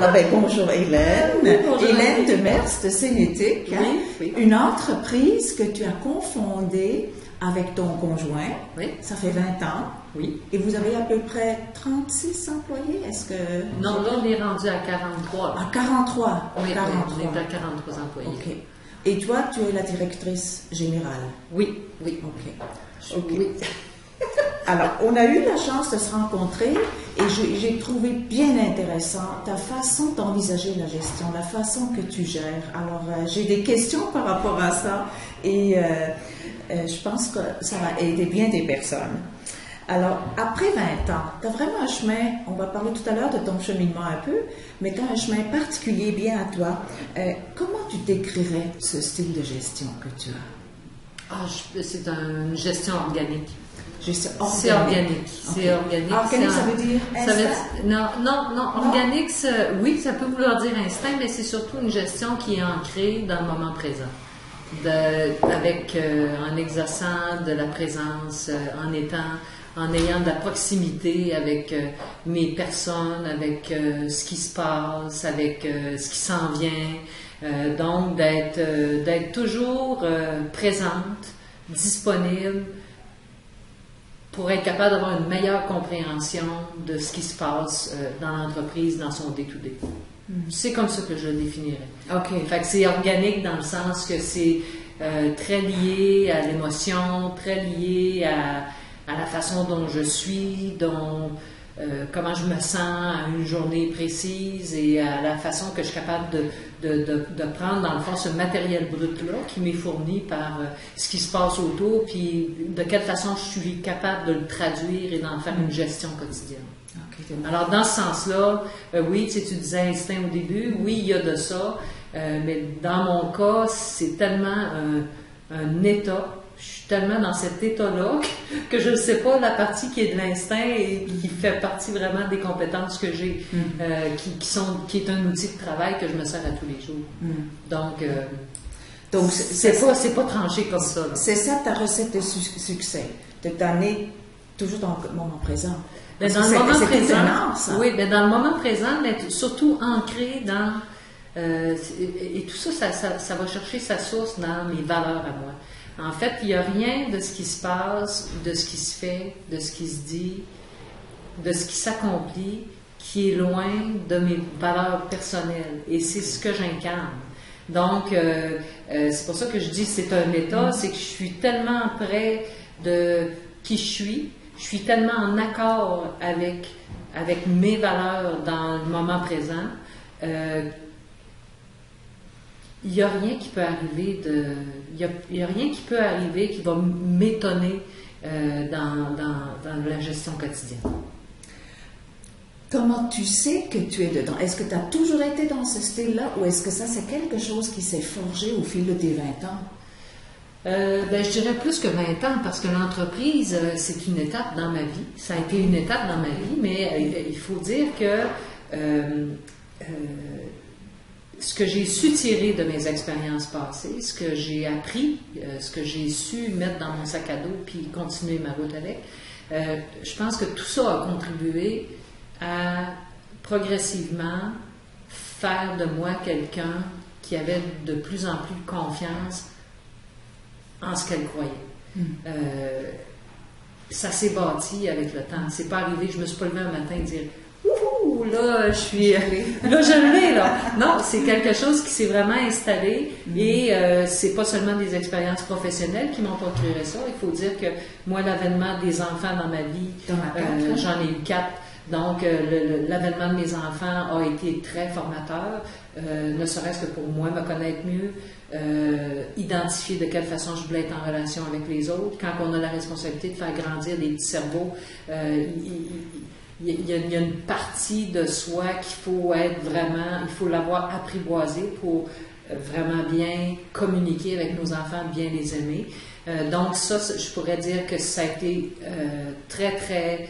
Alors, bonjour Hélène. Bonjour, Hélène Demers de Cénétique, Oui. Une entreprise que tu as confondée avec ton conjoint. Oui. Ça fait 20 ans. Oui. Et vous avez à peu près 36 employés. Est-ce que... Non, là, on est rendu à 43. À 43. Oui, 43. on est à 43 employés. OK. Et toi, tu es la directrice générale. Oui, oui. OK. Oui. Alors, on a eu la chance de se rencontrer et j'ai trouvé bien intéressant ta façon d'envisager la gestion, la façon que tu gères. Alors, j'ai des questions par rapport à ça et je pense que ça va aider bien des personnes. Alors, après 20 ans, tu as vraiment un chemin, on va parler tout à l'heure de ton cheminement un peu, mais tu as un chemin particulier bien à toi. Comment tu décrirais ce style de gestion que tu as? C'est une gestion organique. C'est organique. Okay. C'est organique. Organique, ça veut dire instinct? Non. Organique, oui, ça peut vouloir dire instinct, mais c'est surtout une gestion qui est ancrée dans le moment présent. En exerçant de la présence, en ayant de la proximité avec mes personnes, avec ce qui se passe, avec ce qui s'en vient. Donc, d'être toujours présente, disponible, pour être capable d'avoir une meilleure compréhension de ce qui se passe dans l'entreprise, dans son day-to-day. C'est comme ça que je le définirais. OK. Fait que c'est organique dans le sens que c'est très lié à l'émotion, très lié à la façon dont je suis, comment je me sens à une journée précise et à la façon que je suis capable de prendre, dans le fond, ce matériel brut-là qui m'est fourni par ce qui se passe autour, puis de quelle façon je suis capable de le traduire et d'en faire une gestion quotidienne. Okay. Alors, dans ce sens-là, oui, tu disais instinct au début, oui, il y a de ça, mais dans mon cas, c'est tellement un état. Je suis tellement dans cet état-là que je ne sais pas la partie qui est de l'instinct et qui fait partie vraiment des compétences que j'ai, qui est un outil de travail que je me sers à tous les jours. Donc c'est pas tranché comme ça. Là. C'est ça ta recette de succès, de t'amener toujours dans le moment présent. Mais dans le moment présent, étonnant, ça. Oui, mais dans le moment présent, mais surtout ancré dans et tout ça va chercher sa source dans mes valeurs à moi. En fait, il n'y a rien de ce qui se passe, de ce qui se fait, de ce qui se dit, de ce qui s'accomplit, qui est loin de mes valeurs personnelles. Et c'est ce que j'incarne. Donc, c'est pour ça que je dis que c'est un état, c'est que je suis tellement près de qui je suis tellement en accord avec mes valeurs dans le moment présent. Il n'y a rien qui peut arriver il y a rien qui peut arriver qui va m'étonner dans la gestion quotidienne. Comment tu sais que tu es dedans? Est-ce que tu as toujours été dans ce style-là ou est-ce que ça, c'est quelque chose qui s'est forgé au fil de tes 20 ans? Je dirais plus que 20 ans parce que l'entreprise, c'est une étape dans ma vie. Ça a été une étape dans ma vie, mais il faut dire que ce que j'ai su tirer de mes expériences passées, ce que j'ai appris, ce que j'ai su mettre dans mon sac à dos puis continuer ma route avec, je pense que tout ça a contribué à progressivement faire de moi quelqu'un qui avait de plus en plus confiance en ce qu'elle croyait. Ça s'est bâti avec le temps. C'est pas arrivé, je me suis pas levée un matin et dire ouh, là, je l'ai, là. Non, c'est quelque chose qui s'est vraiment installé et c'est pas seulement des expériences professionnelles qui m'ont procuré ça. Il faut dire que moi, l'avènement des enfants dans ma vie, j'en ai eu 4. Donc, l'avènement de mes enfants a été très formateur, ne serait-ce que pour moi me connaître mieux, identifier de quelle façon je voulais être en relation avec les autres. Quand on a la responsabilité de faire grandir des petits cerveaux, il y a une partie de soi il faut l'avoir apprivoisée pour vraiment bien communiquer avec nos enfants, bien les aimer. Donc ça, je pourrais dire que ça a été très, très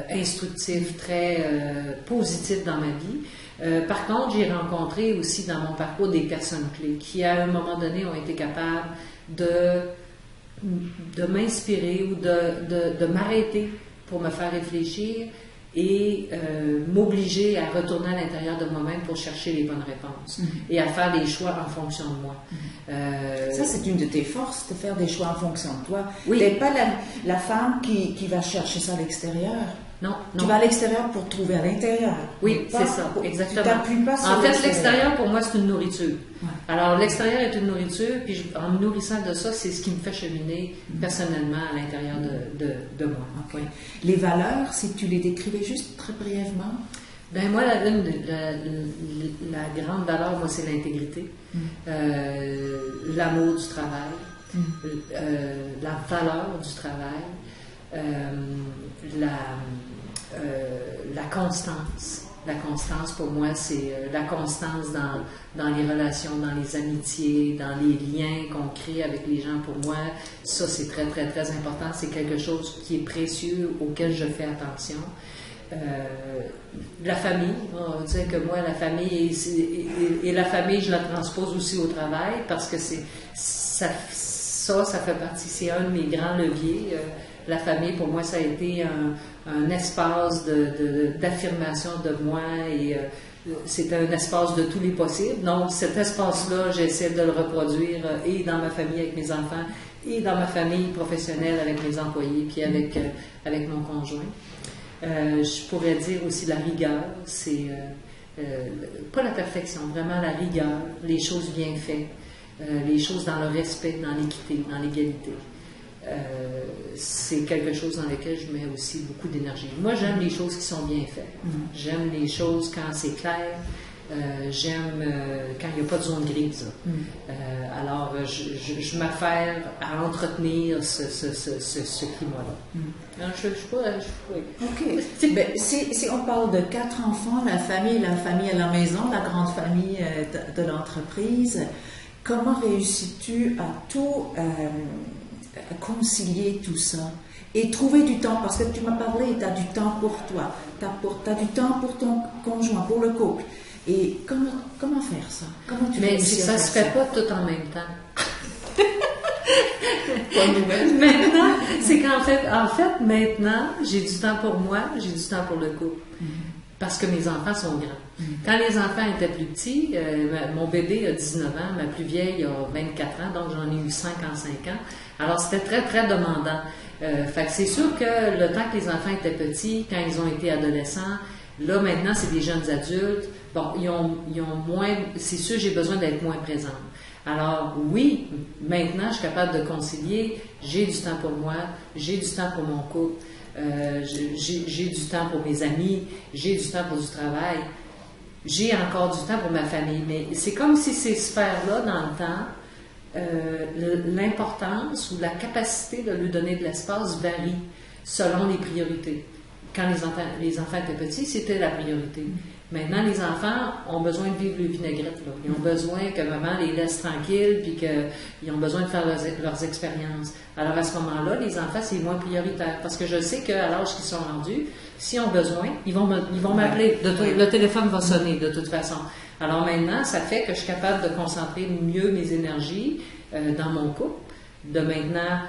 instructif, très positif dans ma vie. Par contre, j'ai rencontré aussi dans mon parcours des personnes clés qui, à un moment donné, ont été capables de m'inspirer ou de m'arrêter pour me faire réfléchir et m'obliger à retourner à l'intérieur de moi-même pour chercher les bonnes réponses et à faire des choix en fonction de moi. Ça, c'est une de tes forces, de faire des choix en fonction de toi. Oui. Tu n'es pas la femme qui va chercher ça à l'extérieur. Non. Tu vas à l'extérieur pour trouver à l'intérieur. Oui, c'est ça, exactement. Tu t'appuies pas sur en fait, l'extérieur, pour moi, c'est une nourriture. Ouais. Alors, l'extérieur est une nourriture, puis en me nourrissant de ça, c'est ce qui me fait cheminer personnellement à l'intérieur de moi. Okay. Oui. Les valeurs, si tu les décrivais juste très brièvement? Ben moi, la grande valeur, moi, c'est l'intégrité, l'amour du travail, la valeur du travail, la constance. La constance, pour moi, c'est la constance dans les relations, dans les amitiés, dans les liens qu'on crée avec les gens. Pour moi, ça, c'est très, très, très important. C'est quelque chose qui est précieux, auquel je fais attention. La famille, on va dire que moi, la famille, et la famille, je la transpose aussi au travail parce que ça fait partie, c'est un de mes grands leviers. La famille, pour moi, ça a été un espace d'affirmation de moi et c'est un espace de tous les possibles. Donc, cet espace-là, j'essaie de le reproduire et dans ma famille avec mes enfants et dans ma famille professionnelle avec mes employés puis avec mon conjoint. Je pourrais dire aussi la rigueur, c'est pas la perfection, vraiment la rigueur, les choses bien faites, les choses dans le respect, dans l'équité, dans l'égalité. C'est quelque chose dans lequel je mets aussi beaucoup d'énergie. Moi, j'aime les choses qui sont bien faites. J'aime les choses quand c'est clair. J'aime quand il n'y a pas de zone grise. Alors, je m'affaire à entretenir ce climat-là. OK. Ben, si on parle de 4 enfants, la famille à la maison, la grande famille de l'entreprise, comment réussis-tu à tout concilier tout ça et trouver du temps, parce que tu m'as parlé, tu as du temps pour toi, tu as du temps pour ton conjoint, pour le couple. Et comment faire ça? Comment tu Mais réussis ça à se faire fait pas tout en même temps. Bonne nouvelle. Maintenant, c'est qu'en fait, maintenant, j'ai du temps pour moi, j'ai du temps pour le couple. Parce que mes enfants sont grands. Quand les enfants étaient plus petits, mon bébé a 19 ans, ma plus vieille a 24 ans, donc j'en ai eu 5 en 5 ans. Alors, c'était très, très demandant. Fait que c'est sûr que le temps que les enfants étaient petits, quand ils ont été adolescents, là, maintenant, c'est des jeunes adultes. Bon, ils ont moins... C'est sûr, j'ai besoin d'être moins présente. Alors, oui, maintenant, je suis capable de concilier. J'ai du temps pour moi, j'ai du temps pour mon couple, j'ai du temps pour mes amis, j'ai du temps pour du travail. J'ai encore du temps pour ma famille. Mais c'est comme si ces sphères-là, dans le temps, l'importance ou la capacité de lui donner de l'espace varie selon les priorités. Quand les enfants étaient petits, c'était la priorité. Maintenant, les enfants ont besoin de vivre le vinaigrette. Là. Ils ont besoin que maman les laisse tranquilles, puis qu'ils ont besoin de faire leurs expériences. Alors, à ce moment-là, les enfants, c'est moins prioritaire. Parce que je sais qu'à l'âge qu'ils sont rendus, s'ils ont besoin, ils vont m'appeler. Le téléphone va sonner, de toute façon. Alors maintenant, ça fait que je suis capable de concentrer mieux mes énergies dans mon couple, de maintenant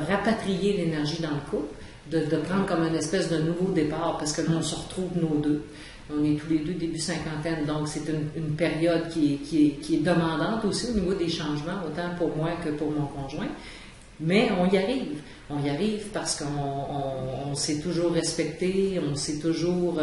rapatrier l'énergie dans le couple, de prendre comme une espèce de nouveau départ, parce que là, on se retrouve nos deux. On est tous les deux début cinquantaine, donc c'est une période qui est demandante aussi au niveau des changements, autant pour moi que pour mon conjoint. Mais on y arrive. On y arrive parce qu'on s'est toujours respecté, on s'est toujours,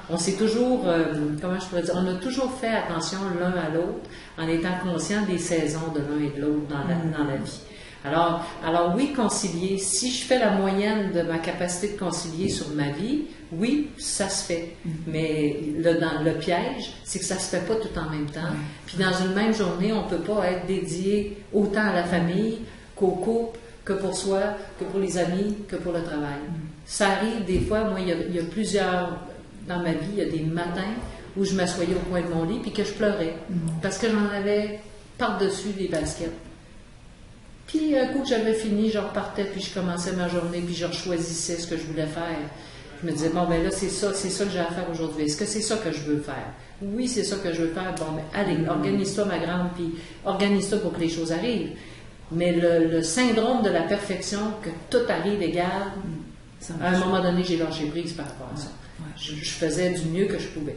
comment je pourrais dire, on a toujours fait attention l'un à l'autre en étant conscient des saisons de l'un et de l'autre dans la vie. Alors oui, concilier, si je fais la moyenne de ma capacité de concilier sur ma vie, oui, ça se fait. Mais le piège, c'est que ça se fait pas tout en même temps. Puis dans une même journée, on peut pas être dédié autant à la famille qu'au couple, que pour soi, que pour les amis, que pour le travail. Ça arrive des fois, moi, il y a plusieurs, dans ma vie, il y a des matins où je m'assoyais au coin de mon lit puis que je pleurais parce que j'en avais par-dessus les baskets. Puis, un coup que j'avais fini, je repartais, puis je commençais ma journée, puis je choisissais ce que je voulais faire. Je me disais, bon, ben là, c'est ça que j'ai à faire aujourd'hui. Est-ce que c'est ça que je veux faire? Oui, c'est ça que je veux faire. Bon, ben allez, organise-toi, ma grande, puis organise-toi pour que les choses arrivent. Mais le syndrome de la perfection, que tout arrive égal, À un moment donné, j'ai lâché prise par rapport à ça. Ouais. Je faisais du mieux que je pouvais.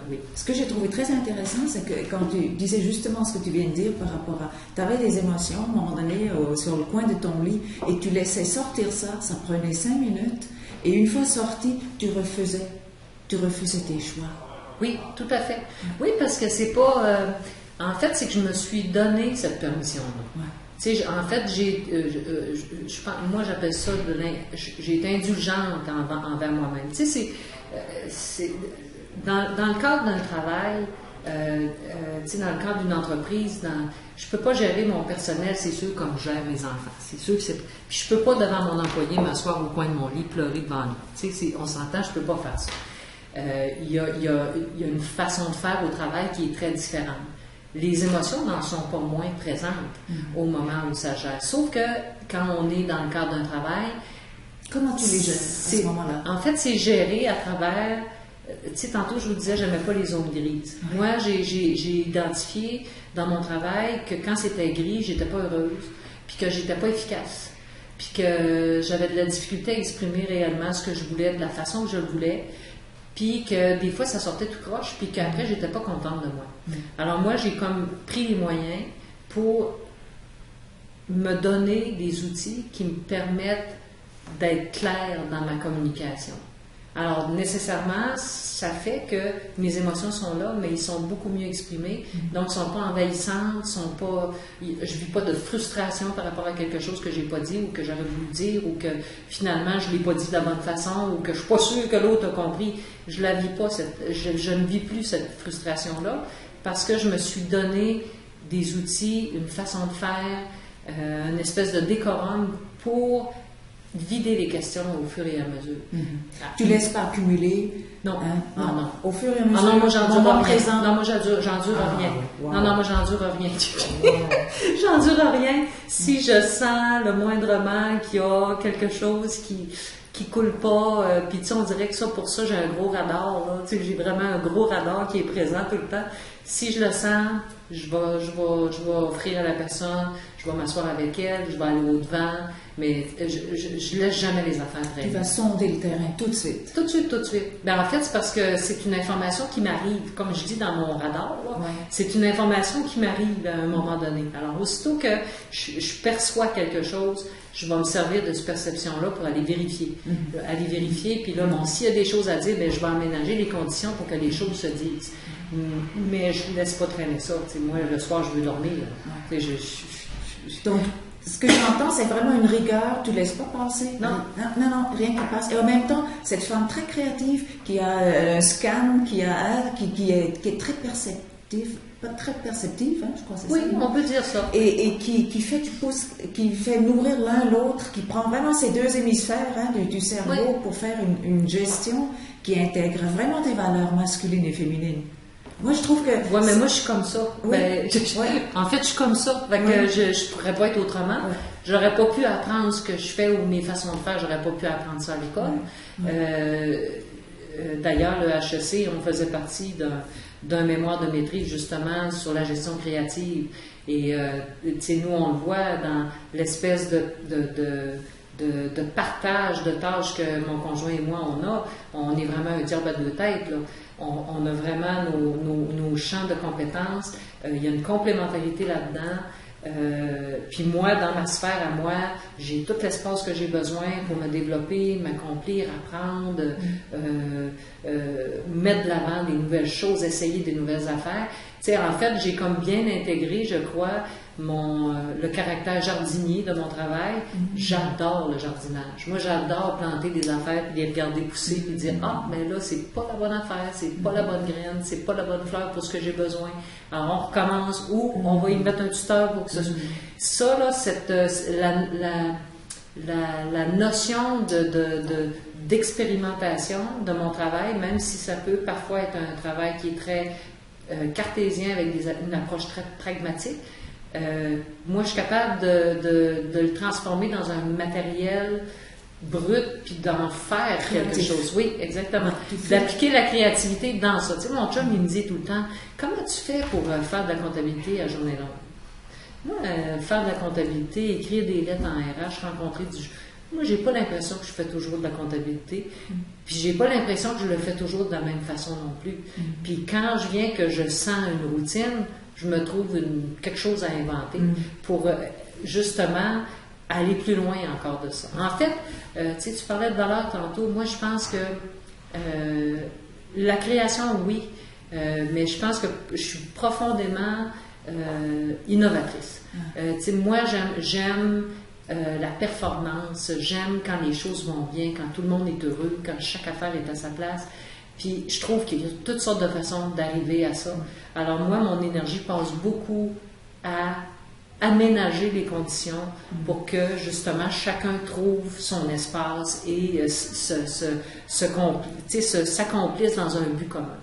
Oui. Ce que j'ai trouvé très intéressant, c'est que quand tu disais justement ce que tu viens de dire par rapport à... Tu avais des émotions, à un moment donné, sur le coin de ton lit, et tu laissais sortir ça prenait 5 minutes, et une fois sorti, tu refusais tes choix. Oui, tout à fait. Oui, parce que c'est pas... en fait, c'est que je me suis donné cette permission-là. Ouais. Tu sais, en fait, moi j'appelle ça j'ai été indulgente envers moi-même. Tu sais, c'est dans le cadre d'un travail, tu sais, dans le cadre d'une entreprise, je peux pas gérer mon personnel, c'est sûr, comme je gère mes enfants. C'est sûr que puis je peux pas devant mon employé m'asseoir au coin de mon lit, pleurer devant lui. Tu sais, on s'entend, je peux pas faire ça. Il y a une façon de faire au travail qui est très différente. Les émotions n'en sont pas moins présentes au moment où ça gère. Sauf que quand on est dans le cadre d'un travail... Comment tu les gères à ce moment-là? En fait, c'est géré à travers... Tu sais, tantôt, je vous disais, j'aimais pas les zones grises. Ouais. Moi, j'ai identifié dans mon travail que quand c'était gris, j'étais pas heureuse, puis que j'étais pas efficace, puis que j'avais de la difficulté à exprimer réellement ce que je voulais, de la façon que je le voulais, puis que des fois, ça sortait tout croche, puis qu'après, j'étais pas contente de moi. Alors moi, j'ai comme pris les moyens pour me donner des outils qui me permettent d'être claire dans ma communication. Alors, nécessairement, ça fait que mes émotions sont là, mais ils sont beaucoup mieux exprimés. Donc, ils ne sont pas envahissantes, je ne vis pas de frustration par rapport à quelque chose que je n'ai pas dit ou que j'aurais voulu dire ou que finalement, je ne l'ai pas dit de la bonne façon ou que je ne suis pas sûre que l'autre a compris. Je ne la vis pas, je ne vis plus cette frustration-là parce que je me suis donné des outils, une façon de faire, une espèce de décorum pour vider les questions au fur et à mesure. Tu ne laisses pas accumuler? Non. Hein? Non. Au fur et à mesure. Non, moi, j'endure rien. Présent. Non, moi, j'endure rien. Wow. Non, moi, j'endure rien. J'endure rien. Si je sens le moindrement qu'il y a quelque chose qui coule pas, puis tu sais, on dirait que pour ça, j'ai un gros radar, là. Tu sais, j'ai vraiment un gros radar qui est présent tout le temps. Si je le sens, je vais offrir à la personne, je vais m'asseoir avec elle, je vais aller au-devant, mais je laisse jamais les affaires traîner. Tu vas sonder le terrain tout de suite. Tout de suite. Ben, en fait, c'est parce que c'est une information qui m'arrive, comme je dis dans mon radar, là, c'est une information qui m'arrive à un moment donné. Alors, aussitôt que je perçois quelque chose, je vais me servir de cette perception-là pour aller vérifier. Aller vérifier, puis là, s'il y a des choses à dire, ben, je vais aménager les conditions pour que les choses se disent. Mais je ne laisse pas traîner ça. T'sais, moi, le soir, je veux dormir. Donc, ce que j'entends, c'est vraiment une rigueur. Tu ne laisses pas passer. Non, rien qui passe. Et en même temps, cette femme très créative qui a un scan, qui est très perceptive, pas très perceptive, je crois que c'est ça. Oui, on peut dire ça. Et qui fait nourrir l'un l'autre, qui prend vraiment ces deux hémisphères du cerveau pour faire une gestion qui intègre vraiment des valeurs masculines et féminines. Moi, je trouve que... Oui, mais moi, je suis comme ça. Oui. En fait, je suis comme ça. Fait que je ne pourrais pas être autrement. Oui. J'aurais pas pu apprendre ce que je fais ou mes façons de faire. J'aurais pas pu apprendre ça à l'école. D'ailleurs, le HEC, on faisait partie d'un mémoire de maîtrise, justement, sur la gestion créative. Et, nous, on le voit dans l'espèce de partage de tâches que mon conjoint et moi, on est vraiment un diable à deux têtes, là. On a vraiment nos champs de compétences. Il y a une complémentarité là-dedans. Puis moi, dans ma sphère à moi, j'ai tout l'espace que j'ai besoin pour me développer, m'accomplir, apprendre, mettre de l'avant des nouvelles choses, essayer des nouvelles affaires. Tu sais, en fait, j'ai comme bien intégré, je crois, le caractère jardinier de mon travail. J'adore le jardinage. Moi, j'adore planter des affaires, puis les regarder pousser, puis dire « Ah, mais là, c'est pas la bonne affaire, c'est pas la bonne graine, c'est pas la bonne fleur pour ce que j'ai besoin. » Alors, on recommence, ou on va y mettre un tuteur pour que ça... Ça, là, la notion d'expérimentation de mon travail, même si ça peut parfois être un travail qui est très cartésien avec une approche très pragmatique, moi, je suis capable de le transformer dans un matériel brut, puis d'en faire quelque chose. Oui, exactement. D'appliquer la créativité dans ça. Tu sais, mon chum, il me dit tout le temps, comment tu fais pour faire de la comptabilité à journée longue? Moi, faire de la comptabilité, écrire des lettres en RH, rencontrer moi, j'ai pas l'impression que je fais toujours de la comptabilité. Puis j'ai pas l'impression que je le fais toujours de la même façon non plus. Puis quand je viens que je sens une routine, je me trouve quelque chose à inventer pour justement aller plus loin encore de ça. En fait, tu parlais de valeur tantôt. Moi, je pense que la création, oui, mais je pense que je suis profondément innovatrice. Moi, j'aime la performance, j'aime quand les choses vont bien, quand tout le monde est heureux, quand chaque affaire est à sa place. Puis je trouve qu'il y a toutes sortes de façons d'arriver à ça. Alors moi, mon énergie passe beaucoup à aménager les conditions pour que justement chacun trouve son espace et s'accomplisse dans un but commun.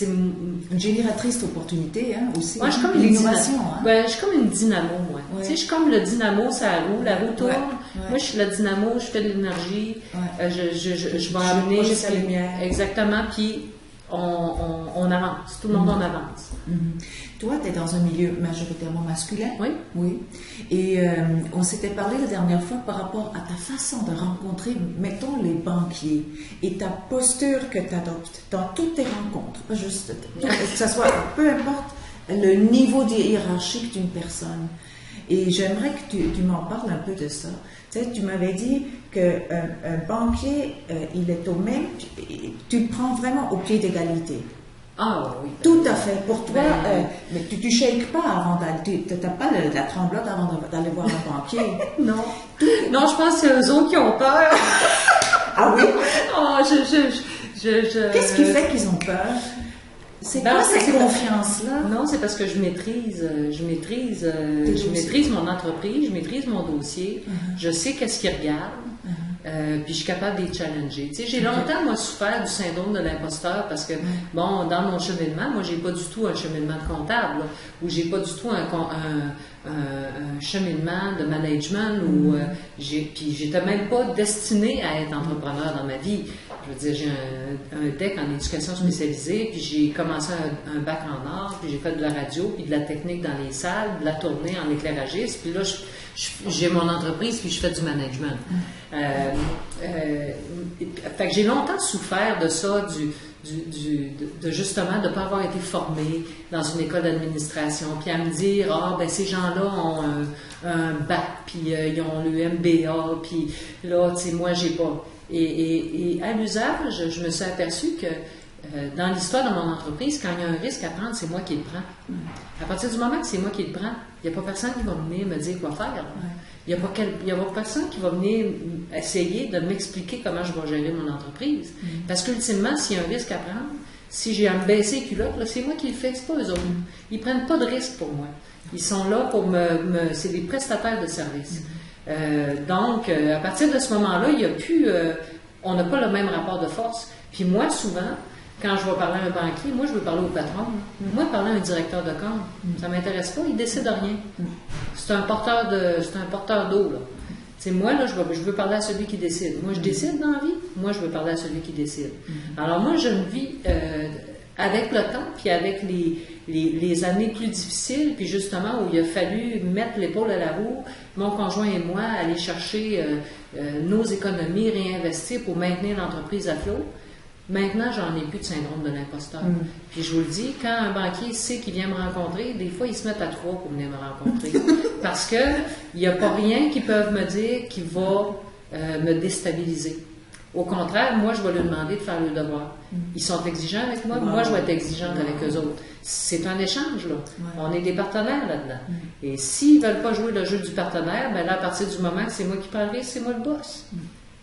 Une génératrice d'opportunités aussi. Moi, je suis comme l'innovation. Je suis comme une dynamo, moi. Ouais. Je suis comme le dynamo, ça roule, la roue tourne. Ouais. Moi, je suis le dynamo, je fais de l'énergie, je vais amener. Projeter sa lumière. Exactement, puis on avance, tout le monde en avance. Toi, tu es dans un milieu majoritairement masculin. Oui. Oui. Et on s'était parlé la dernière fois par rapport à ta façon de rencontrer, mettons, les banquiers et ta posture que tu adoptes dans toutes tes rencontres. Pas juste, que ce soit, peu importe le niveau hiérarchique d'une personne. Et j'aimerais que tu m'en parles un peu de ça. Tu sais, tu m'avais dit qu'un banquier, il est au même, tu le prends vraiment au pied d'égalité. Ah oui. Tout à fait. Pour toi, mais tu shakes pas avant d'aller, tu n'as pas la tremblote avant d'aller voir un banquier. Non. Non, je pense que c'est eux autres qui ont peur. Ah oui? Oh, Qu'est-ce qui fait qu'ils ont peur? C'est quoi cette confiance-là? Non, c'est parce que je maîtrise mon entreprise, je maîtrise mon dossier, je sais qu'est-ce qu'ils regardent. Puis je suis capable de les challenger. Tu sais, j'ai longtemps, moi, souffert du syndrome de l'imposteur parce que, bon, dans mon cheminement, moi, j'ai pas du tout un cheminement de comptable, là, ou j'ai pas du tout un cheminement de management, puis j'étais même pas destinée à être entrepreneur dans ma vie. Je veux dire, j'ai un DEC en éducation spécialisée, puis j'ai commencé un bac en art, puis j'ai fait de la radio, puis de la technique dans les salles, de la tournée en éclairagiste, puis là, j'ai mon entreprise, puis je fais du management. Fait que j'ai longtemps souffert de ça, de justement de ne pas avoir été formée dans une école d'administration, puis à me dire, ces gens-là ont un bac, puis ils ont le MBA, puis là, tu sais, moi, j'ai pas. Et à l'usage, je me suis aperçue que dans l'histoire de mon entreprise, quand il y a un risque à prendre, c'est moi qui le prends. À partir du moment que c'est moi qui le prends, il n'y a pas personne qui va venir me dire quoi faire. Il n'y a pas personne qui va venir essayer de m'expliquer comment je vais gérer mon entreprise. Parce qu'ultimement, s'il y a un risque à prendre, si j'ai à me baisser les culottes, là, c'est moi qui le fais, c'est pas eux autres. Ils ne prennent pas de risque pour moi. Ils sont là pour c'est des prestataires de services. Donc, à partir de ce moment-là, il y a plus, on n'a pas le même rapport de force. Puis moi, souvent, quand je vais parler à un banquier, moi, je veux parler au patron. Moi, parler à un directeur de compte, ça ne m'intéresse pas, il décide de rien. C'est un porteur d'eau, là. C'est moi, là, je veux parler à celui qui décide. Moi, je décide dans la vie, moi, je veux parler à celui qui décide. Alors, moi, je vis avec le temps, puis avec les années plus difficiles, puis justement, où il a fallu mettre l'épaule à la roue, mon conjoint et moi, aller chercher nos économies, réinvestir pour maintenir l'entreprise à flot. Maintenant, j'en ai plus de syndrome de l'imposteur. Puis je vous le dis, quand un banquier sait qu'il vient me rencontrer, des fois, ils se mettent à 3 pour venir me rencontrer. Parce que il n'y a pas rien qu'ils peuvent me dire qui va me déstabiliser. Au contraire, moi, je vais leur demander de faire le devoir. Ils sont exigeants avec moi, moi, je vais être exigeante avec eux autres. C'est un échange, là. On est des partenaires là-dedans. Et s'ils ne veulent pas jouer le jeu du partenaire, ben là, à partir du moment que c'est moi qui parle, c'est moi le boss.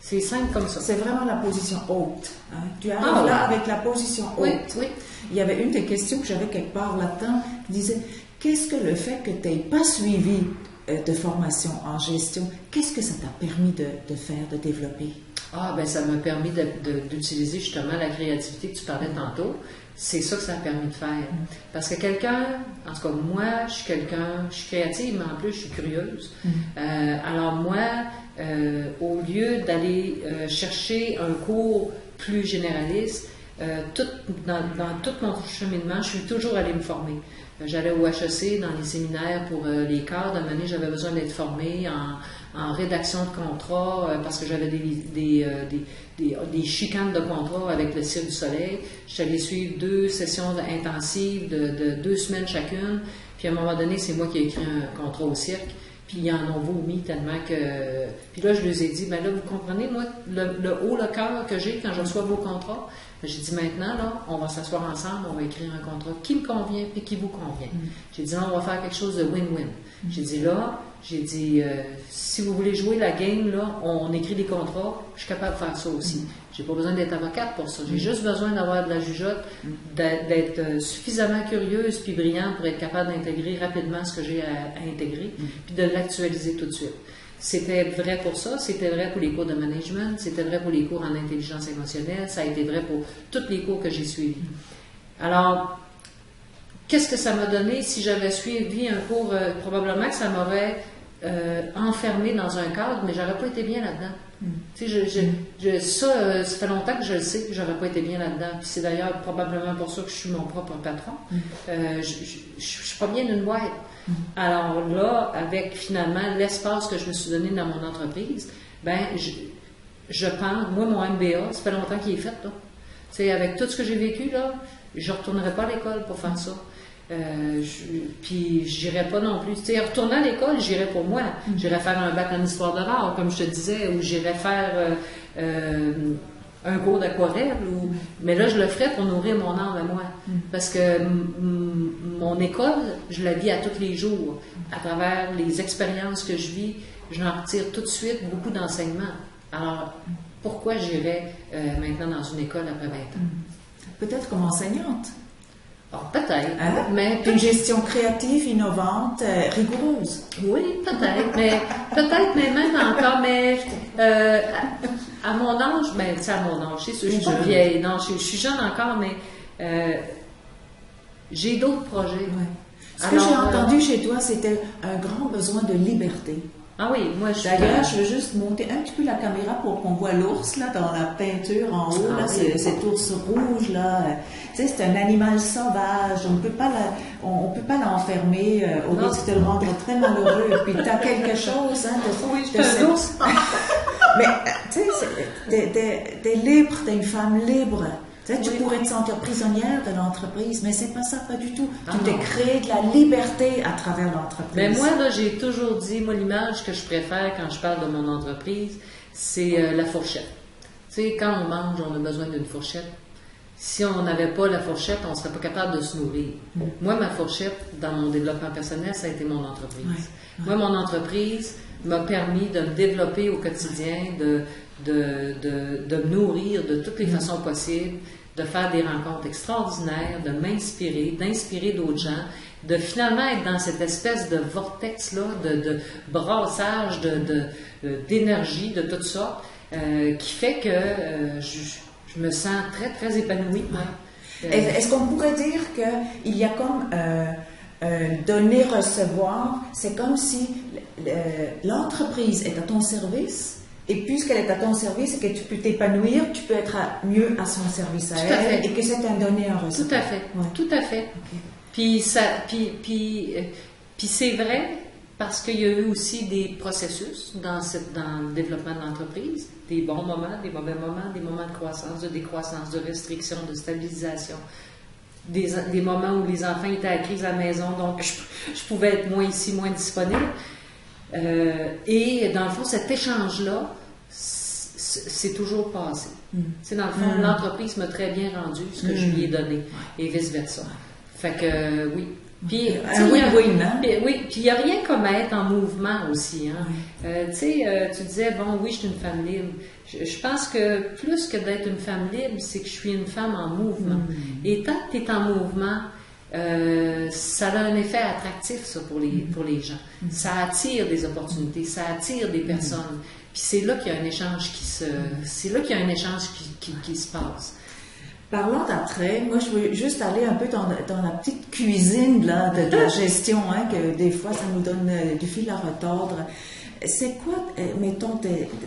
C'est simple comme ça. C'est vraiment la position haute. Hein? Tu arrives là avec la position haute. Oui. Il y avait une des questions que j'avais quelque part là-dedans qui disait, qu'est-ce que le fait que tu n'aies pas suivi de formation en gestion, qu'est-ce que ça t'a permis de faire, de développer? Ça m'a permis d'utiliser justement la créativité que tu parlais tantôt. C'est ça que ça a permis de faire. Parce que quelqu'un, en tout cas moi, je suis créative, mais en plus je suis curieuse. Alors moi, au lieu d'aller chercher un cours plus généraliste, Dans tout mon cheminement, je suis toujours allée me former. J'allais au HEC dans les séminaires pour les cadres. À un moment donné, j'avais besoin d'être formée en rédaction de contrat parce que j'avais des chicanes de contrat avec le Cirque du Soleil. J'allais suivre 2 sessions intensives de 2 semaines chacune. Puis à un moment donné, c'est moi qui ai écrit un contrat au cirque. Puis ils en ont vomi tellement que... Puis là, je leur ai dit, ben là, vous comprenez, moi, le cœur que j'ai quand je reçois vos contrats, j'ai dit, maintenant, là, on va s'asseoir ensemble, on va écrire un contrat qui me convient puis qui vous convient. J'ai dit, là, on va faire quelque chose de win-win. J'ai dit, si vous voulez jouer la game, là, on écrit des contrats, je suis capable de faire ça aussi. J'ai pas besoin d'être avocate pour ça. J'ai juste besoin d'avoir de la jugeote, d'être suffisamment curieuse puis brillante pour être capable d'intégrer rapidement ce que j'ai à intégrer, puis de l'actualiser tout de suite. C'était vrai pour ça, c'était vrai pour les cours de management, c'était vrai pour les cours en intelligence émotionnelle, ça a été vrai pour tous les cours que j'ai suivis. Alors, qu'est-ce que ça m'a donné si j'avais suivi un cours? Probablement que ça m'aurait enfermé dans un cadre, mais j'aurais pas été bien là-dedans. Tu sais, ça fait longtemps que je le sais que j'aurais pas été bien là-dedans. Puis c'est d'ailleurs probablement pour ça que je suis mon propre patron. Je suis pas bien d'une boîte. Alors là, avec finalement l'espace que je me suis donné dans mon entreprise, ben je pense, moi mon MBA, ça fait longtemps qu'il est fait là. Tu sais, avec tout ce que j'ai vécu là, je retournerai pas à l'école pour faire ça. Puis j'irais pas non plus. Tu sais, retourner à l'école, j'irais pour moi. J'irais faire un bac en histoire de l'art, comme je te disais, ou j'irais faire un cours d'aquarelle. Mais là, je le ferais pour nourrir mon âme à moi. Parce que mon école, je la vis à tous les jours. À travers les expériences que je vis, je en retire tout de suite beaucoup d'enseignements. Alors, pourquoi j'irais maintenant dans une école après 20 ans? Peut-être comme enseignante. Bon, peut-être. Hein? Mais une gestion créative, innovante, rigoureuse. Oui, peut-être. Mais même encore. Mais à mon âge, ben, tu sais, à mon âge, je suis pas vieille. Non, je suis jeune encore, mais j'ai d'autres projets. Ouais. Ce que j'ai entendu chez toi, c'était un grand besoin de liberté. Ah oui, moi je suis... D'ailleurs, je veux juste monter un petit peu la caméra pour qu'on voit l'ours là dans la peinture en haut, là, oui. Cet ours rouge là. Tu sais, c'est un animal sauvage. On peut pas l'enfermer au risque de le rendre très malheureux. Et puis t'as quelque chose, hein, oui, je suis un ours. Mais tu sais, t'es libre, t'es une femme libre. Tu sais, tu pourrais te sentir prisonnière de l'entreprise, mais c'est pas ça, pas du tout. Tu t'es créé de la liberté à travers l'entreprise. Mais moi, là, j'ai toujours dit, moi, l'image que je préfère quand je parle de mon entreprise, c'est la fourchette. Tu sais, quand on mange, on a besoin d'une fourchette. Si on n'avait pas la fourchette, on ne serait pas capable de se nourrir. Moi, ma fourchette, dans mon développement personnel, ça a été mon entreprise. Moi, mon entreprise m'a permis de me développer au quotidien, de me nourrir de toutes les façons possibles, de faire des rencontres extraordinaires, de m'inspirer, d'inspirer d'autres gens, de finalement être dans cette espèce de vortex-là, de brassage d'énergie de toutes sortes, qui fait que je me sens très, très épanouie. Est-ce qu'on pourrait dire qu'il y a comme donner-recevoir, c'est comme si l'entreprise est à ton service, et puisqu'elle est à ton service et que tu peux t'épanouir, tu peux être mieux à son service à elle, et que c'est un donner un recevoir. Tout à fait, tout à fait. Okay. Puis c'est vrai parce qu'il y a eu aussi des processus dans le développement de l'entreprise, des bons moments, des mauvais moments, des moments de croissance, de décroissance, de restriction, de stabilisation. Des moments où les enfants étaient à crise à la maison, donc je pouvais être moins ici, moins disponible. Et dans le fond, cet échange-là, c'est toujours passé. C'est dans le fond, l'entreprise m'a très bien rendu ce que je lui ai donné, et vice-versa. Fait que, oui. Puis, puis il n'y a rien comme être en mouvement aussi. Hein. Tu sais, tu disais, bon, oui, je suis une femme libre. Je pense que plus que d'être une femme libre, c'est que je suis une femme en mouvement. Et tant que tu es en mouvement, ça a un effet attractif, ça, pour les gens. Ça attire des opportunités, ça attire des personnes. Puis c'est là qu'il y a un échange qui se passe. Parlons d'attrait, moi je veux juste aller un peu dans la petite cuisine là, de la gestion, hein, que des fois ça nous donne du fil à retordre. C'est quoi, mettons,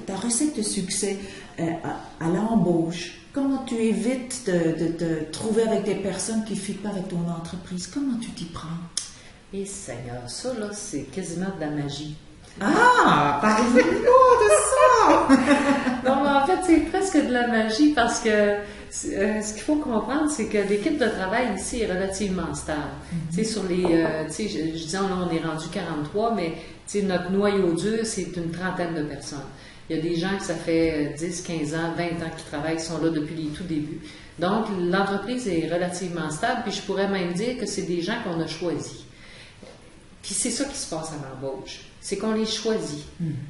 ta recette de succès à l'embauche? Comment tu évites de te trouver avec des personnes qui ne fitent pas avec ton entreprise? Comment tu t'y prends? Et Seigneur, ça là, c'est quasiment de la magie. Ah, parlez-nous de ça! Non, mais en fait, c'est presque de la magie parce que ce qu'il faut comprendre, c'est que l'équipe de travail ici est relativement stable. Tu sais, sur les, tu sais, je disais, là, on est rendu 43, mais tu sais, notre noyau dur, c'est une trentaine de personnes. Il y a des gens que ça fait 10, 15 ans, 20 ans qui travaillent, qui sont là depuis les tout débuts. Donc, l'entreprise est relativement stable, puis je pourrais même dire que c'est des gens qu'on a choisis. Puis c'est ça qui se passe à l'embauche. C'est qu'on les choisit.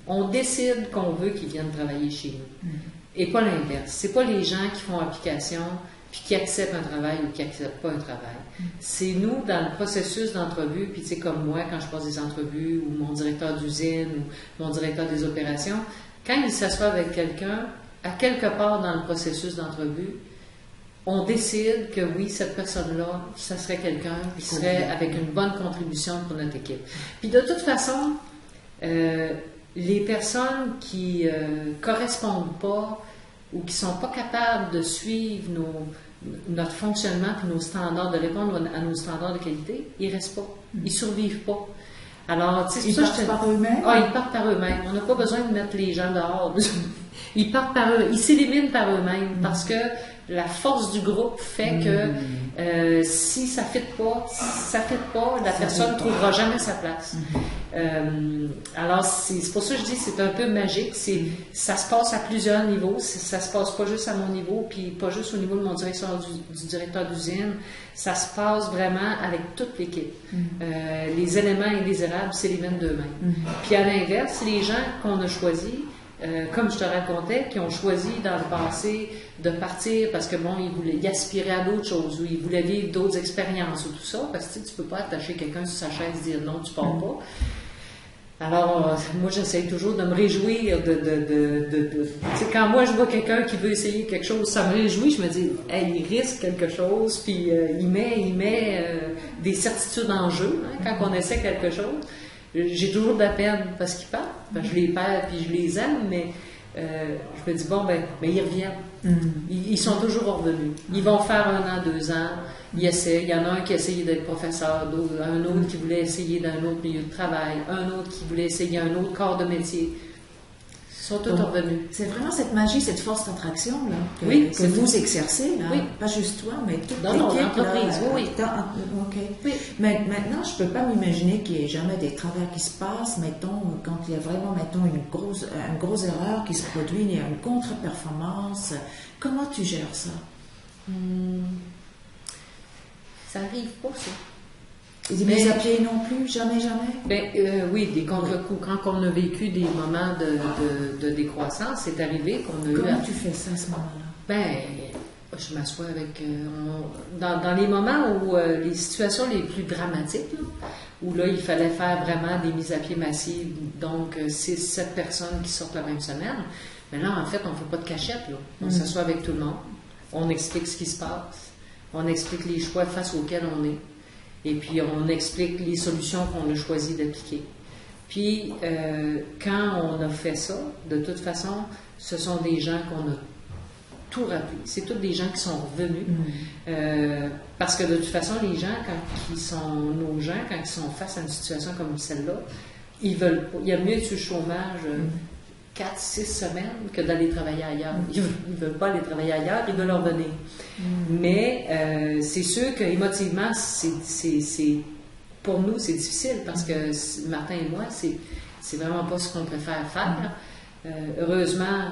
On décide qu'on veut qu'ils viennent travailler chez nous. Et pas l'inverse. C'est pas les gens qui font application puis qui acceptent un travail ou qui acceptent pas un travail. C'est nous, dans le processus d'entrevue, puis tu sais, comme moi, quand je passe des entrevues, ou mon directeur d'usine, ou mon directeur des opérations, quand il s'assoit avec quelqu'un, à quelque part dans le processus d'entrevue, on décide que oui, cette personne-là, ça serait quelqu'un qui serait avec une bonne contribution pour notre équipe. Puis de toute façon, les personnes qui correspondent pas ou qui sont pas capables de suivre notre fonctionnement et nos standards, de répondre à nos standards de qualité, ils restent pas. Ils survivent pas. Alors, tu sais, ils partent par eux-mêmes? Ah, ils partent par eux-mêmes. On n'a pas besoin de mettre les gens dehors. Ils partent par eux-mêmes. Ils s'éliminent par eux-mêmes parce que la force du groupe fait que si ça ne fit pas, la personne ne trouvera jamais sa place. Alors, c'est pour ça que je dis que c'est un peu magique. Ça se passe à plusieurs niveaux. Ça se passe pas juste à mon niveau, puis pas juste au niveau de mon directeur du directeur d'usine. Ça se passe vraiment avec toute l'équipe. Les éléments indésirables s'éliminent d'eux-mêmes. Puis à l'inverse, les gens qu'on a choisis, comme je te racontais, qui ont choisi dans le passé de partir parce que bon, ils aspiraient à d'autres choses ou ils voulaient vivre d'autres expériences ou tout ça, parce que tu peux pas attacher quelqu'un sur sa chaise et dire non, tu pars pas. Alors, moi, j'essaye toujours de me réjouir tu sais, quand moi, je vois quelqu'un qui veut essayer quelque chose, ça me réjouit, je me dis, hey, il risque quelque chose, puis il met des certitudes en jeu, hein, quand on essaie quelque chose. J'ai toujours de la peine parce qu'ils partent, je les perds puis je les aime, mais je me dis, bon, ben ils reviennent. Ils sont toujours revenus. Ils vont faire 1 an, 2 ans, ils essaient. Il y en a un qui a essayé d'être professeur, un autre qui voulait essayer dans un autre milieu de travail, un autre qui voulait essayer un autre corps de métier. Ils sont tous revenus. C'est vraiment cette magie, cette force d'attraction là, que vous exercez, là. Oui. Pas juste toi, mais toute dans l'équipe. l'entreprise, oui. OK. Oui. Mais maintenant, je ne peux pas m'imaginer qu'il n'y ait jamais des travaux qui se passent, mettons, quand il y a vraiment, mettons, une grosse erreur qui se produit, il y a une contre-performance. Comment tu gères ça? Ça arrive pas, ça. Des mises à pied non plus? Jamais? Ben, oui, des contre-coups. Quand on a vécu des moments de décroissance, c'est arrivé qu'on a eu... Comment tu fais ça à ce moment-là? Ben, je m'assois avec... dans les moments où les situations les plus dramatiques, là, où là, il fallait faire vraiment des mises à pied massives, donc 6-7 personnes qui sortent la même semaine, mais là, en fait, on ne fait pas de cachette, là. On s'assoit avec tout le monde, on explique ce qui se passe, on explique les choix face auxquels on est, et puis on explique les solutions qu'on a choisi d'appliquer. Puis, quand on a fait ça, de toute façon, ce sont des gens qu'on a tout rappelé. C'est tous des gens qui sont revenus. Parce que de toute façon, les gens, nos gens, quand ils sont face à une situation comme celle-là, ils veulent pas. Il y a mieux être sur le chômage 4-6 semaines que d'aller travailler ailleurs. Ils ne veulent pas aller travailler ailleurs, ils veulent revenir. Mais c'est sûr qu'émotivement, pour nous, c'est difficile parce que Martin et moi, c'est vraiment pas ce qu'on préfère faire. Heureusement,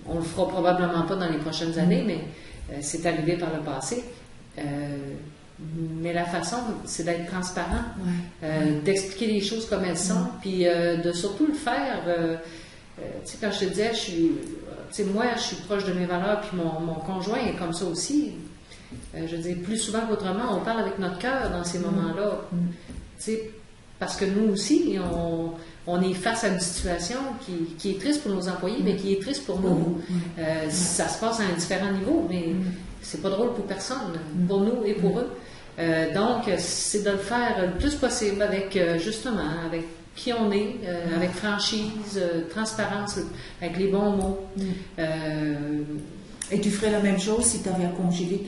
on le fera probablement pas dans les prochaines années, mais c'est arrivé par le passé. Mais la façon, c'est d'être transparent, d'expliquer les choses comme elles sont, puis de surtout le faire. Tu sais, quand je te disais, moi, je suis proche de mes valeurs, puis mon conjoint est comme ça aussi. Je veux dire, plus souvent qu'autrement, on parle avec notre cœur dans ces moments-là. Tu sais, parce que nous aussi, on est face à une situation qui est triste pour nos employés, mais qui est triste pour nous. Ça se passe à un différent niveau, mais c'est pas drôle pour personne, pour nous et pour eux. Donc, c'est de le faire le plus possible avec, justement, avec qui on est, avec franchise, transparence, avec les bons mots. Et tu ferais la même chose si tu avais à congédier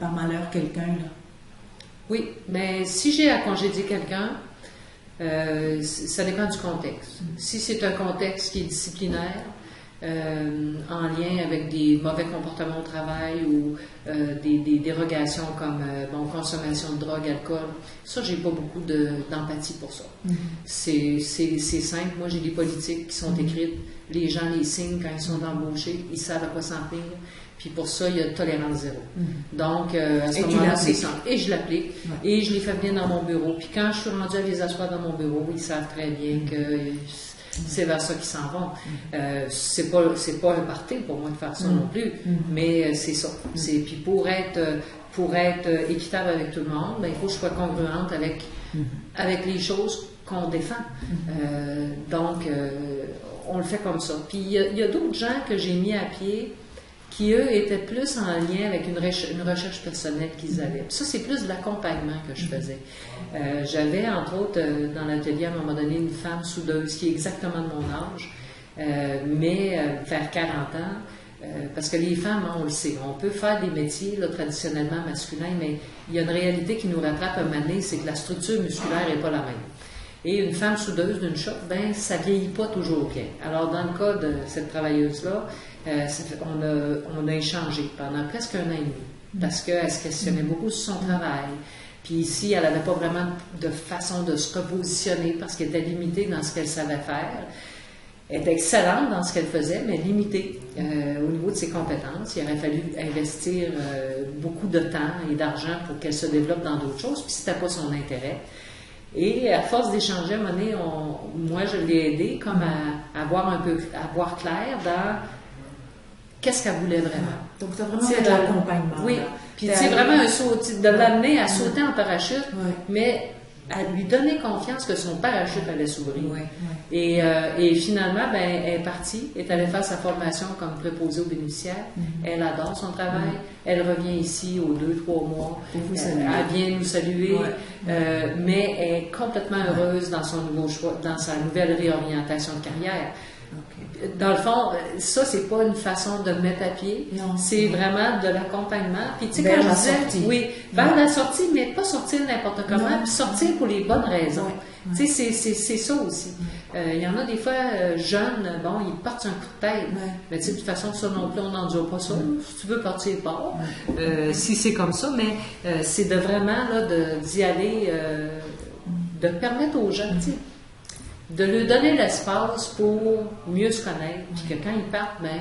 par malheur quelqu'un, là? Oui, mais si j'ai à congédier quelqu'un, ça dépend du contexte. Si c'est un contexte qui est disciplinaire, en lien avec des mauvais comportements au travail ou des dérogations comme consommation de drogue, alcool, ça, j'ai pas beaucoup d'empathie pour ça. C'est simple. Moi, j'ai des politiques qui sont écrites. Les gens les signent quand ils sont embauchés. Ils savent à quoi s'en tenir. Puis pour ça, il y a tolérance zéro. Donc, à ce moment-là, c'est ça. Et je l'applique. Ouais. Et je les fais venir dans mon bureau. Puis quand je suis rendue à les asseoir dans mon bureau, ils savent très bien que c'est vers ça qu'ils s'en vont. C'est pas un party pour moi de faire ça non plus, mais c'est ça. Puis pour être équitable avec tout le monde, ben, il faut que je sois congruente avec les choses qu'on défend. Donc, on le fait comme ça. Puis il y a d'autres gens que j'ai mis à pied qui, eux, étaient plus en lien avec une recherche personnelle qu'ils avaient. Puis ça, c'est plus de l'accompagnement que je faisais. J'avais, entre autres, dans l'atelier, à un moment donné, une femme soudeuse qui est exactement de mon âge, mais vers 40 ans, parce que les femmes, on le sait, on peut faire des métiers là, traditionnellement masculins, mais il y a une réalité qui nous rattrape un moment donné, c'est que la structure musculaire n'est pas la même. Et une femme soudeuse d'une shop, ben, ça vieillit pas toujours bien. Alors, dans le cas de cette travailleuse-là, on a échangé pendant presque 1 an et demi, parce qu'elle se questionnait beaucoup sur son travail. Puis ici, elle n'avait pas vraiment de façon de se repositionner parce qu'elle était limitée dans ce qu'elle savait faire. Elle était excellente dans ce qu'elle faisait, mais limitée au niveau de ses compétences. Il aurait fallu investir beaucoup de temps et d'argent pour qu'elle se développe dans d'autres choses, puis c'était pas son intérêt. Et à force d'échanger, à un moment donné, moi, je l'ai aidée comme à voir clair dans qu'est-ce qu'elle voulait vraiment. Donc, tu as vraiment fait de l'accompagnement. Oui. Puis, c'est vraiment un saut, de l'amener à sauter en parachute, mais à lui donner confiance que son parachute allait s'ouvrir. Et finalement, ben, elle est partie, est allée faire sa formation comme préposée aux bénéficiaires. Elle adore son travail. Elle revient ici aux 2-3 mois. Elle vient nous saluer, mais elle est complètement heureuse dans son nouveau choix, dans sa nouvelle réorientation de carrière. Dans le fond, ça, c'est pas une façon de mettre à pied, c'est vraiment de l'accompagnement. Puis, tu sais, quand je disais, vers la sortie, mais pas sortir n'importe comment, puis sortir pour les bonnes raisons. Tu sais, c'est ça aussi. Il y en a des fois, jeunes, ils partent un coup de tête. Mais tu sais, de toute façon, ça non plus, on n'endure pas ça. Si tu veux partir, pars. Si c'est comme ça, mais c'est de vraiment, là, d'y aller, de permettre aux jeunes, tu sais, de leur donner l'espace pour mieux se connaître, puis que quand ils partent, ben,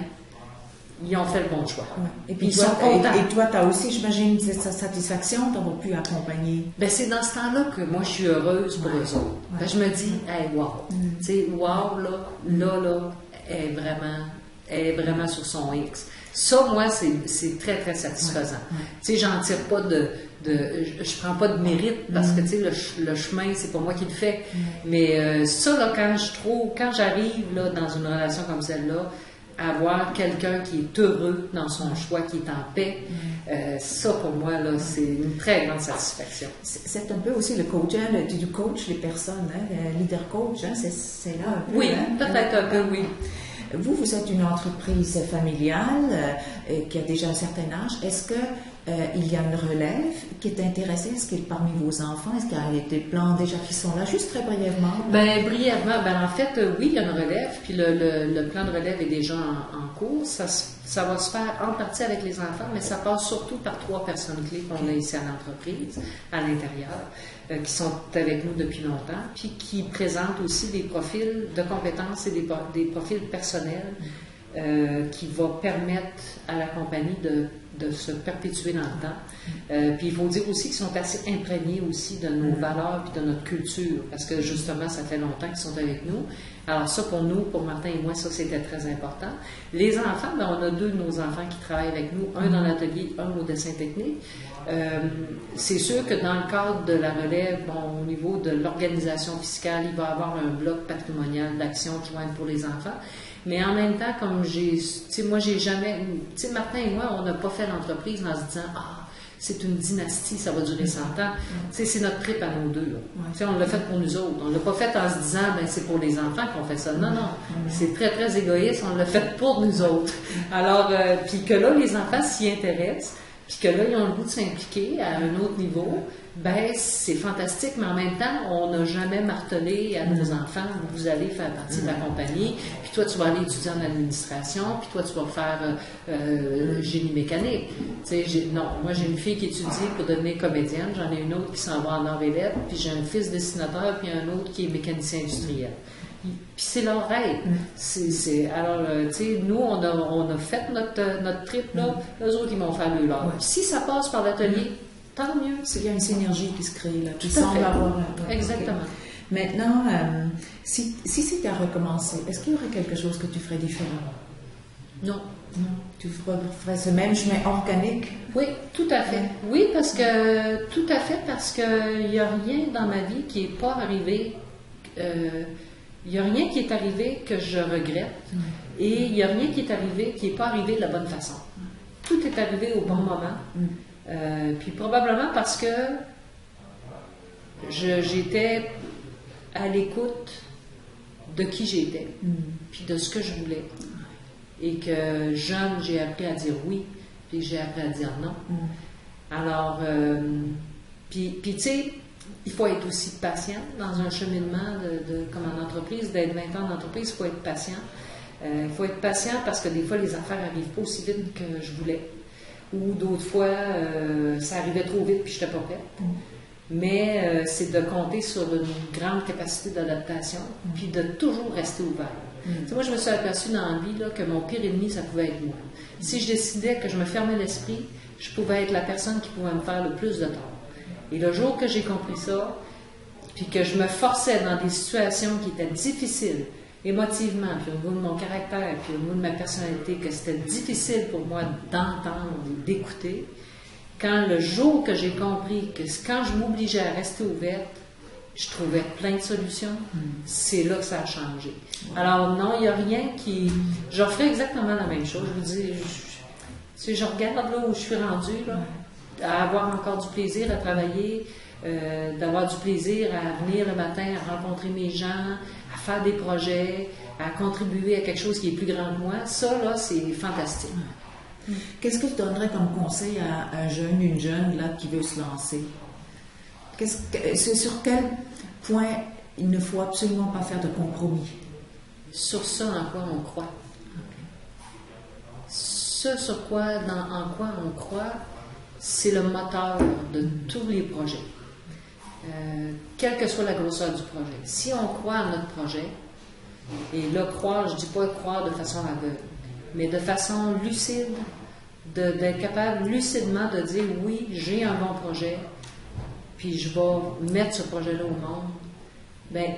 ils ont fait le bon choix. Et puis ils sont contents. Et toi, tu as aussi, j'imagine, cette satisfaction d'avoir pu accompagner. Ben, c'est dans ce temps-là que moi, je suis heureuse pour eux autres. Ben, je me dis, hey, wow. Tu sais, wow, là, elle est vraiment sur son X. Ça, moi, c'est très, très satisfaisant. Tu sais, j'en tire pas je prends pas de mérite parce que, tu sais, le chemin, c'est pas moi qui le fais. Mais ça, là, quand j'arrive, là, dans une relation comme celle-là, avoir quelqu'un qui est heureux dans son choix, qui est en paix, ça, pour moi, là, c'est une très grande satisfaction. C'est un peu aussi le coach, hein, tu coaches les personnes, hein, le leader coach, hein, c'est là un peu. Oui, peut-être un peu, oui. Vous êtes une entreprise familiale qui a déjà un certain âge. Est-ce que il y a une relève qui est intéressée? Est-ce qu'il y a parmi vos enfants, est-ce qu'il y a des plans déjà qui sont là? Juste très brièvement. Ben, brièvement, en fait, oui, il y a une relève, puis le plan de relève est déjà en cours. Ça va se faire en partie avec les enfants, mais ça passe surtout par 3 personnes clés qu'on a ici à l'entreprise, à l'intérieur, qui sont avec nous depuis longtemps, puis qui présentent aussi des profils de compétences et des profils personnels qui vont permettre à la compagnie de se perpétuer dans le temps. Puis il faut dire aussi qu'ils sont assez imprégnés aussi de nos valeurs et de notre culture, parce que justement, ça fait longtemps qu'ils sont avec nous. Alors ça, pour nous, pour Martin et moi, ça, c'était très important. Les enfants, on a 2 de nos enfants qui travaillent avec nous, un dans l'atelier, un au dessin technique. C'est sûr que dans le cadre de la relève, au niveau de l'organisation fiscale, il va y avoir un bloc patrimonial d'actions qui vont être pour les enfants. Mais en même temps, comme tu sais, moi, j'ai jamais, tu sais, Martin et moi, on n'a pas fait l'entreprise en se disant, ah, c'est une dynastie, ça va durer 100 ans. Tu sais, c'est notre trip à nous deux, là. Tu sais, on l'a fait pour nous autres. On l'a pas fait en se disant, ben, c'est pour les enfants qu'on fait ça. Non, non. C'est très, très égoïste. On l'a fait pour nous autres. Alors, puis que là, les enfants s'y intéressent, puis que là, ils ont le goût de s'impliquer à un autre niveau, ben, c'est fantastique, mais en même temps, on n'a jamais martelé à nos enfants, vous allez faire partie de la compagnie, puis toi, tu vas aller étudier en administration, puis toi, tu vas faire génie mécanique. Tu sais, non, moi, j'ai une fille qui étudie pour devenir comédienne, j'en ai une autre qui s'en va en arts et lettres, puis j'ai un fils dessinateur, puis un autre qui est mécanicien industriel. Puis c'est leur rêve. Alors, tu sais, nous, on a fait notre trip, là, eux autres, ils vont faire le leur. Si ça passe par l'atelier, tant mieux. Il y a une synergie qui se crée là, qui Tout à semble fait. avoir Exactement. Okay. Maintenant, si c'était à recommencer, est-ce qu'il y aurait quelque chose que tu ferais différemment? Non. Non. Tu ferais ce même chemin organique? Oui, tout à fait. Oui, parce que il n'y a rien dans ma vie qui n'est pas arrivé. Il n'y a rien qui est arrivé que je regrette. Et il n'y a rien qui est arrivé qui n'est pas arrivé de la bonne façon. Tout est arrivé au bon moment. Puis probablement parce que j'étais à l'écoute de qui j'étais, puis de ce que je voulais. Et que jeune, j'ai appris à dire oui, puis j'ai appris à dire non. Alors, puis tu sais, il faut être aussi patient dans un cheminement comme en entreprise, d'être 20 ans en entreprise, il faut être patient. Il faut être patient parce que des fois, les affaires n'arrivent pas aussi vite que je voulais. Ou d'autres fois, ça arrivait trop vite puis je n'étais pas prête. Mais c'est de compter sur une grande capacité d'adaptation puis de toujours rester ouvert. Tu sais, moi, je me suis aperçue dans la vie là, que mon pire ennemi, ça pouvait être moi. Si je décidais que je me fermais l'esprit, je pouvais être la personne qui pouvait me faire le plus de tort. Et le jour que j'ai compris ça, puis que je me forçais dans des situations qui étaient difficiles, émotivement, puis au niveau de mon caractère, puis au niveau de ma personnalité, que c'était difficile pour moi d'entendre et d'écouter, quand le jour que j'ai compris que quand je m'obligeais à rester ouverte, je trouvais plein de solutions, c'est là que ça a changé. Alors non, il n'y a rien qui... Je referais exactement la même chose. Je vous dis, je regarde là où je suis rendue, là, à avoir encore du plaisir à travailler, d'avoir du plaisir à venir le matin, à rencontrer mes gens, à faire des projets, à contribuer à quelque chose qui est plus grand que moi. Ça, là, c'est fantastique. Qu'est-ce que tu donnerais comme conseil à un jeune, une jeune là, qui veut se lancer? Sur quel point il ne faut absolument pas faire de compromis? Sur ça en quoi on croit. Ce en quoi on croit, c'est le moteur de tous les projets. Quelle que soit la grosseur du projet. Si on croit à notre projet, et là, croire, je ne dis pas croire de façon aveugle, mais de façon lucide, d'être capable lucidement de dire oui, j'ai un bon projet, puis je vais mettre ce projet-là au monde, bien,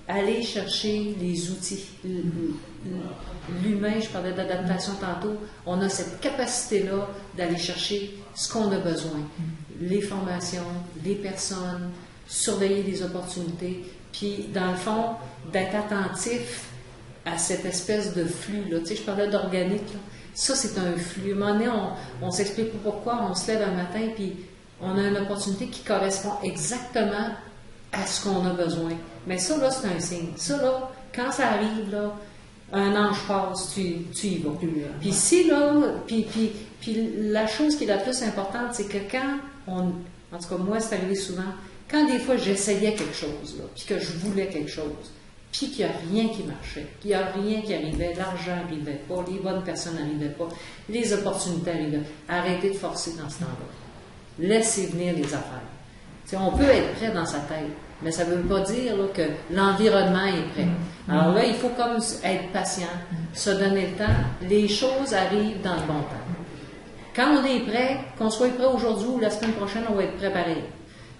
aller chercher les outils. L'humain, je parlais d'adaptation tantôt, on a cette capacité-là d'aller chercher ce qu'on a besoin. Les formations, les personnes, surveiller les opportunités, puis dans le fond, d'être attentif à cette espèce de flux. Là. Tu sais, je parlais d'organique. Là. Ça, c'est un flux. À un moment donné, on ne s'explique pas pourquoi. On se lève un matin, puis on a une opportunité qui correspond exactement à ce qu'on a besoin. Mais ça, là, c'est un signe. Ça, là, quand ça arrive, là, un ange passe, tu y vas. Puis si, là, puis la chose qui est la plus importante, c'est que quand en tout cas, moi, c'est arrivé souvent, quand des fois, j'essayais quelque chose, là, puis que je voulais quelque chose, puis qu'il n'y a rien qui marchait, qu'il n'y a rien qui arrivait, l'argent n'arrivait pas, les bonnes personnes n'arrivaient pas, les opportunités arrivaient. Arrêtez de forcer dans ce temps-là. Laissez venir les affaires. T'sais, on peut être prêt dans sa tête, mais ça ne veut pas dire là, que l'environnement est prêt. Alors là, il faut comme être patient, se donner le temps. Les choses arrivent dans le bon temps. Quand on est prêt, qu'on soit prêt aujourd'hui ou la semaine prochaine, on va être prêt pareil.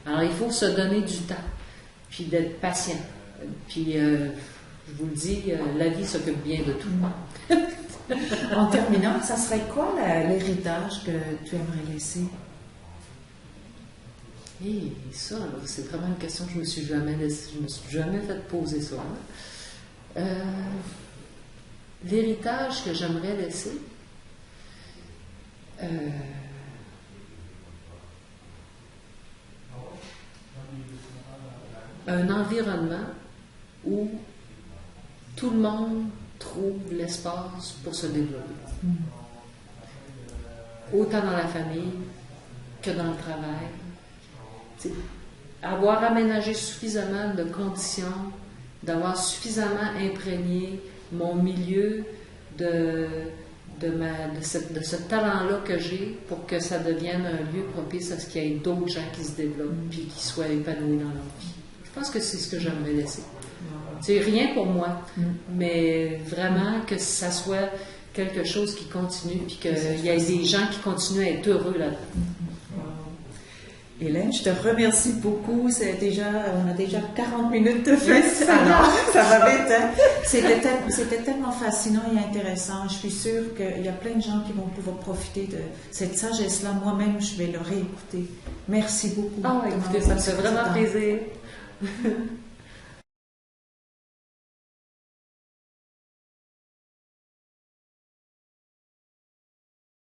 Alors il faut se donner du temps, puis d'être patient. Puis, je vous le dis, la vie s'occupe bien de tout. En terminant, ça serait quoi l'héritage que tu aimerais laisser? Et ça, là, c'est vraiment une question que je me suis jamais fait poser ça. l'héritage que j'aimerais laisser, un environnement où tout le monde trouve l'espace pour se développer. Autant dans la famille que dans le travail. T'sais, avoir aménagé suffisamment de conditions, d'avoir suffisamment imprégné mon milieu de ce talent-là que j'ai pour que ça devienne un lieu propice à ce qu'il y ait d'autres gens qui se développent puis qui soient épanouis dans leur vie. Je pense que c'est ce que j'aimerais laisser. C'est rien pour moi, mais vraiment que ça soit quelque chose qui continue puis qu'il y ait des gens qui continuent à être heureux là-dedans. Hélène, je te remercie beaucoup. On a déjà 40 minutes de fait. Alors, ça va vite. Hein? C'était tellement fascinant et intéressant. Je suis sûre qu'il y a plein de gens qui vont pouvoir profiter de cette sagesse-là. Moi-même, je vais le réécouter. Merci beaucoup. Écoutez, ça me fait vraiment plaisir.